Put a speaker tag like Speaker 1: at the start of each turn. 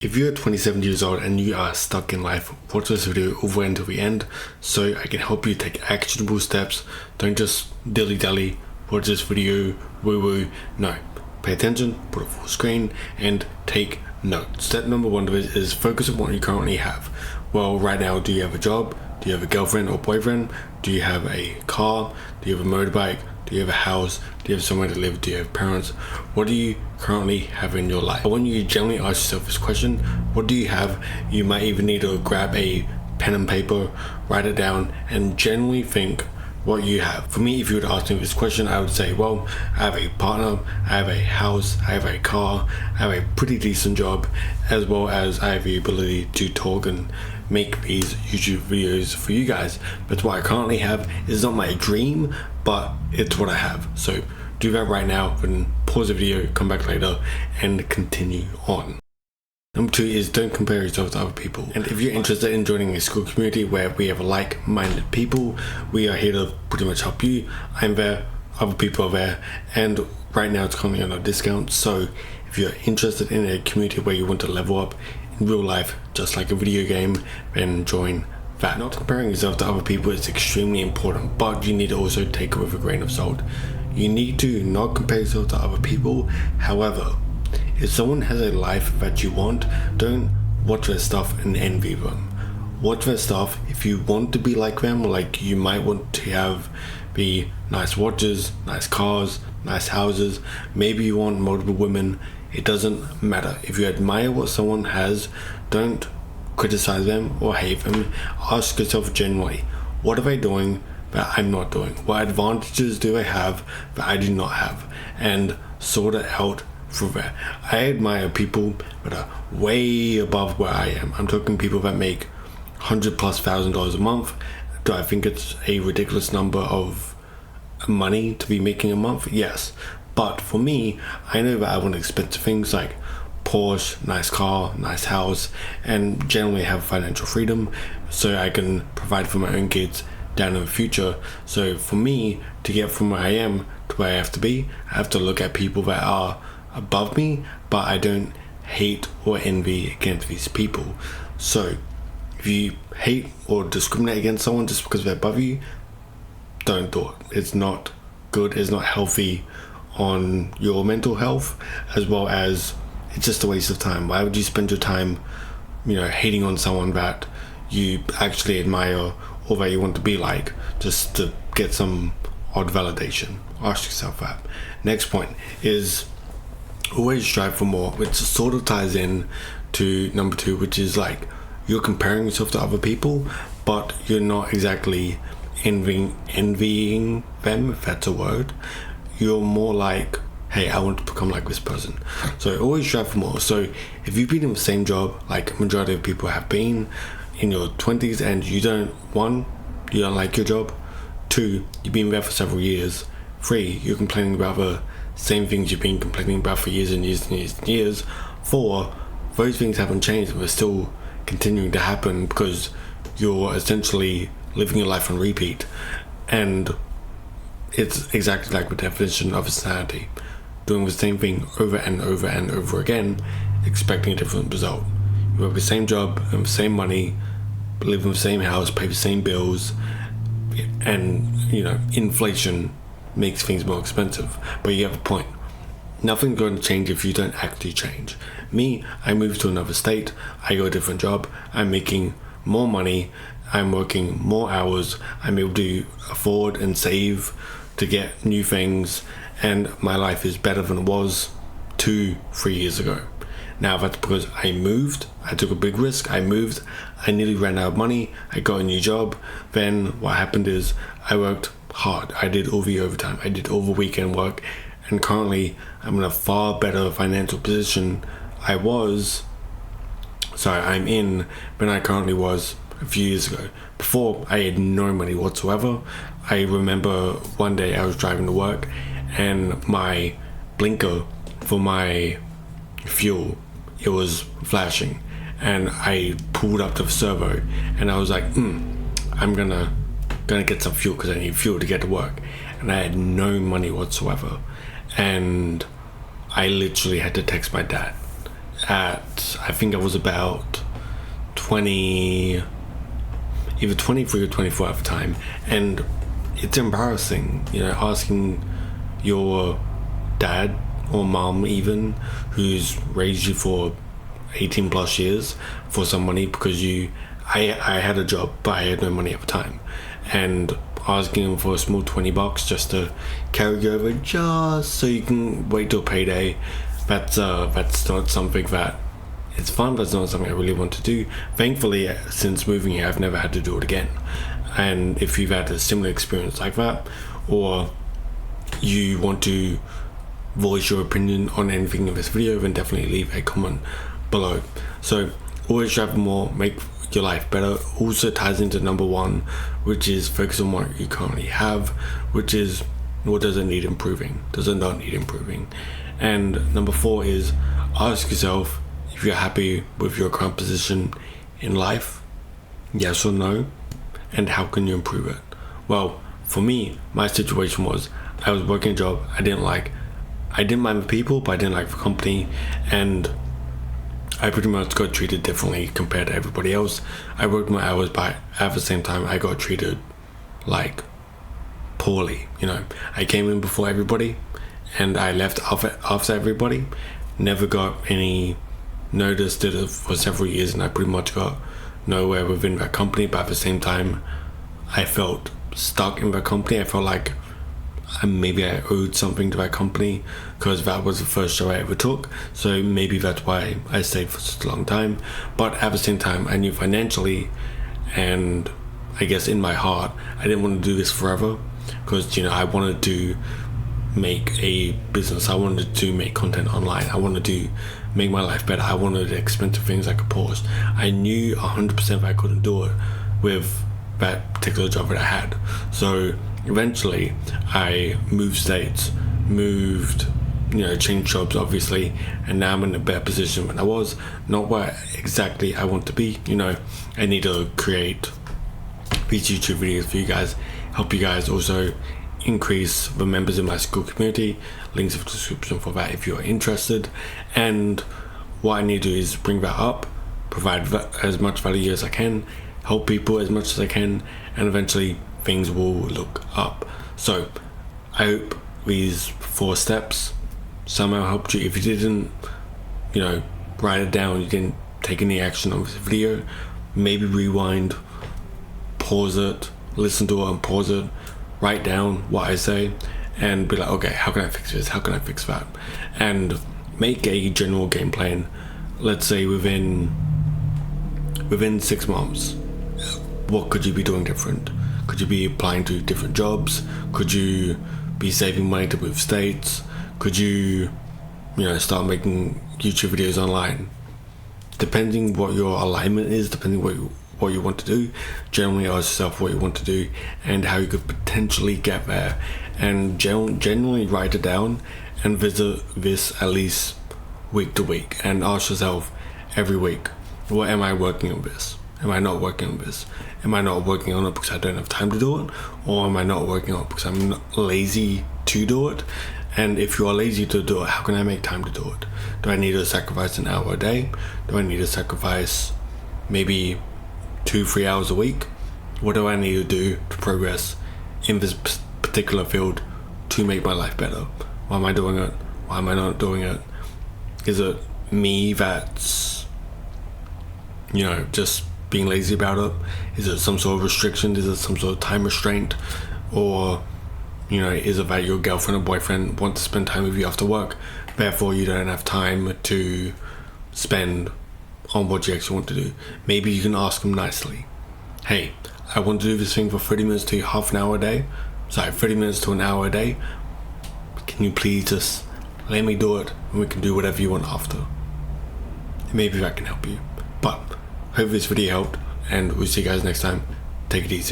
Speaker 1: If you're 27 years old and you are stuck in life, watch this video all the way until the end so I can help you take actionable steps. Don't just dilly-dally, watch this video, woo-woo. No, pay attention, put it full screen, and take notes. Step number one of it is focus on what you currently have. Well, right now, do you have a job? Do you have a girlfriend or boyfriend? Do you have a car? Do you have a motorbike? Do you have a house? Do you have somewhere to live? Do you have parents? What do you currently have in your life? When you generally ask yourself this question, what do you have? You might even need to grab a pen and paper, write it down, and generally think what you have. For me, if you would ask me this question, I would say, well, I have a partner, I have a house, I have a car, I have a pretty decent job, as well as I have the ability to talk and make these YouTube videos for you guys. But what I currently have is not my dream, but it's what I have. So do that right now, then pause the video, come back later, and continue on. Number two is don't compare yourself to other people. And if you're interested in joining a school community where we have like-minded people, we are here to pretty much help you. I'm there, other people are there, and right now it's currently on a discount. So if you're interested in a community where you want to level up in real life, just like a video game, then join that. Not comparing yourself to other people is extremely important, but you need to also take it with a grain of salt. You need to not compare yourself to other people. However, if someone has a life that you want, don't watch their stuff and envy them. Watch their stuff if you want to be like them. Like, you might want to have the nice watches, nice cars, nice houses. Maybe you want multiple women. It doesn't matter. If you admire what someone has, don't criticize them or hate them. Ask yourself genuinely, what are they doing that I'm not doing? What advantages do they have that I do not have? And sort it out through that. I admire people that are way above where I am. I'm talking people that make $100,000+ a month. Do I think it's a ridiculous number of money to be making a month? Yes. But for me, I know that I want expensive things like Porsche, nice car, nice house, and generally have financial freedom so I can provide for my own kids down in the future. So for me to get from where I am to where I have to be, I have to look at people that are above me, but I don't hate or envy against these people. So if you hate or discriminate against someone just because they're above you, don't do it. It's not good, it's not healthy on your mental health, as well as it's just a waste of time. Why would you spend your time, hating on someone that you actually admire or that you want to be like, just to get some odd validation? Ask yourself that. Next point is always strive for more, which sort of ties in to number two, which is like you're comparing yourself to other people, but you're not exactly envying them, if that's a word. You're more like, hey, I want to become like this person. So always strive for more. So if you've been in the same job like majority of people have been in your 20s and you don't like your job, 2, you've been there for several years, 3, you're complaining about the same things you've been complaining about for years and years and years and years, 4, those things haven't changed and they're still continuing to happen because you're essentially living your life on repeat. And it's exactly like the definition of insanity. Doing the same thing over and over and over again, expecting a different result. You have the same job and the same money, live in the same house, pay the same bills, and inflation makes things more expensive. But you have a point. Nothing's going to change if you don't actually change. Me, I moved to another state, I got a different job, I'm making more money, I'm working more hours, I'm able to afford and save to get new things, and my life is better than it was 2-3 years ago. Now that's because I moved, I took a big risk, I moved, I nearly ran out of money, I got a new job. Then what happened is I worked hard, I did all the overtime, I did all the weekend work, and currently I'm in a far better financial position I'm in than I currently was a few years ago. Before, I had no money whatsoever. I remember one day I was driving to work and my blinker for my fuel, it was flashing, and I pulled up to the servo and I was like, I'm gonna get some fuel because I need fuel to get to work, and I had no money whatsoever, and I literally had to text my dad I think I was about 20, either 23 or 24 at the time, and it's embarrassing, asking your dad or mom even, who's raised you for 18 plus years, for some money, because I had a job but I had no money at the time, and asking them for a small $20 just to carry you over, just so you can wait till payday. That's not something that it's fun, but it's not something I really want to do. Thankfully, since moving here, I've never had to do it again. And if you've had a similar experience like that, or you want to voice your opinion on anything in this video, then definitely leave a comment below. So always strive for more, make your life better. Also ties into number 1, which is focus on what you currently have, which is what does it need improving, does it not need improving. And number 4 is ask yourself if you're happy with your current position in life, yes or no, and how can you improve it. Well, for me, my situation was I was working a job I didn't like. I didn't mind the people, but I didn't like the company, and I pretty much got treated differently compared to everybody else. I worked my hours, but at the same time I got treated like poorly. I came in before everybody and I left after everybody. Never got any notice, did it for several years, and I pretty much got nowhere within that company. But at the same time, I felt stuck in that company. I felt like maybe I owed something to that company, because that was the first job I ever took. So maybe that's why I stayed for such a long time. But at the same time, I knew financially, and I guess in my heart, I didn't want to do this forever, because I wanted to make a business. I wanted to make content online. I wanted to make my life better. I wanted expensive things like a Porsche. I knew 100% that I couldn't do it with that particular job that I had. So eventually I moved states, changed jobs obviously, and now I'm in a better position than I was. Not where exactly I want to be. I need to create these YouTube videos for you guys, help you guys also increase the members in my school community. Links in the description for that if you're interested. And what I need to do is bring that up, provide as much value as I can, help people as much as I can, and eventually things will look up. So I hope these 4 steps somehow helped you. If you didn't write it down, you didn't take any action on this video, maybe rewind, pause it, listen to it and pause it, write down what I say, and be like, okay, how can I fix this, how can I fix that, and make a general game plan. Let's say within 6 months, what could you be doing different? Could you be applying to different jobs? Could you be saving money to move states? Could you start making YouTube videos online? Depending what your alignment is, depending what you want to do, generally ask yourself what you want to do and how you could potentially get there, and generally write it down and visit this at least week to week, and ask yourself every week, what am I working on this? Am I not working on this? Am I not working on it because I don't have time to do it? Or am I not working on it because I'm lazy to do it? And if you are lazy to do it, how can I make time to do it? Do I need to sacrifice an hour a day? Do I need to sacrifice maybe 2-3 hours a week? What do I need to do to progress in this particular field to make my life better? Why am I doing it? Why am I not doing it? Is it me that's just being lazy about it? Is it some sort of restriction? Is it some sort of time restraint? Or is it that your girlfriend or boyfriend want to spend time with you after work, therefore you don't have time to spend on what you actually want to do? Maybe you can ask them nicely, hey, I want to do this thing for 30 minutes to half an hour a day, 30 minutes to an hour a day, can you please just let me do it, and we can do whatever you want after? Maybe that can help you. But hope this video helped, and we'll see you guys next time. Take it easy.